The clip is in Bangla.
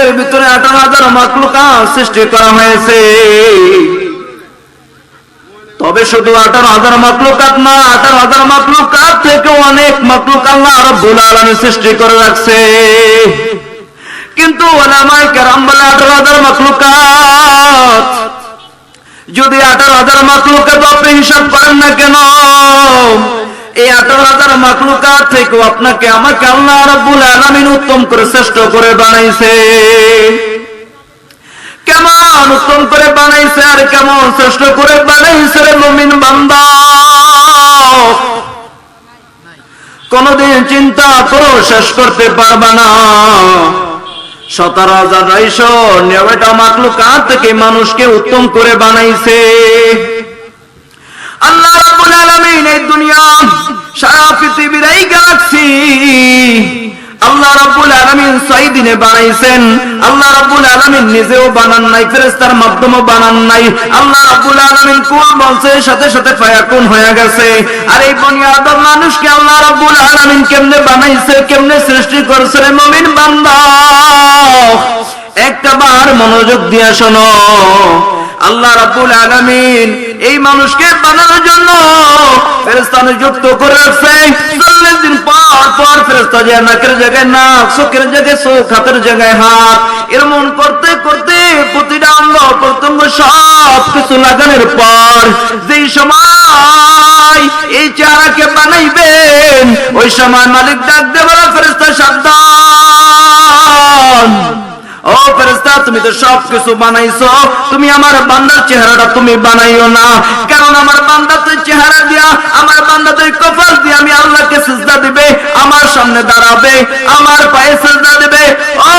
জমিনের ভিতরে 18,000 মাখলুকাত সৃষ্টি করা হয়েছে। তবে শুধু 18,000 মাখলুকাত না, 18,000 মাখলুকাত থেকে অনেক মাখলুক আল্লাহ রাব্বুল আলামিন সৃষ্টি করে রাখছে। কিন্তু উলামায়ে কেরাম বলে 18,000 মাখলুকাত, যদি 18,000 মাখলুকাত আপনি হিসাব করেন না কেন, এই 18,000 মাখলুকাত থেকে আপনাকে আমাকে আল্লাহ রাব্বুল আলামিন উত্তম করে শ্রেষ্ঠ করে বানাইছে। কেমন উত্তম করে বানাইছে আর কেমন শ্রেষ্ঠ করে বানাইছে রে মুমিন বান্দা, কোনদিন চিন্তা করো শেষ করতে পারবা না। 17,999 মাখলুকাত থেকে মানুষকে উত্তম করে বানাইছে আল্লাহ রাব্বুল আলামিন। এই দুনিয়া, সারা পৃথিবীর এই গ্যালাক্সি আল্লাহ রাব্বুল আলামিন 6 দিনে বানাইছেন। আল্লাহ রাব্বুল আলামিন নিজেও বানান নাই, ফেরেশতার মাধ্যমে বানান নাই। আল্লাহ রাব্বুল আলামিন কোন বলছে সাথে সাথে ফায়াকুন হয়ে গেছে। আর এই বনি আদম মানুষকে আল্লাহ রাব্বুল আলামিন কেমনে বানাইছে, কেমনে সৃষ্টি করেছে রে মুমিন বান্দা, একটা বার মনোযোগ দিয়ে শোনো। আল্লাহ রাব্বুল আলামিন এই মানুষকে বানানোর জন্য ফেরেশতা নিযুক্ত করে রাখছে। 40 দিন পর পর ফেরেশতা যে নাকের জায়গায় নাক, চোখের জায়গায় চোখ, হাতের জায়গায় হাত, এরকম করতে করতে প্রতিটা অঙ্গ প্রত্যঙ্গ সব কিছু লাগানোর পর যেই সময় এই চেহারাকে বানাইবেন, ওই সময় মালিক ডাক দিয়ে বলে, ফেরেশতা সাবধান, ও ফেরেশতা তুমি তো সব কিছু বানাইছো, তুমি আমার বান্দার চেহারাটা তুমি বানাইও না। কারণ আমার বান্দা তো চেহারা দিয়া, আমার বান্দা তো কপাল দিয়ে আমি আল্লাহকে সিজদা দিবে, আমার সামনে দাঁড়াবে, আমার পায়ে সিজদা দিবে। ও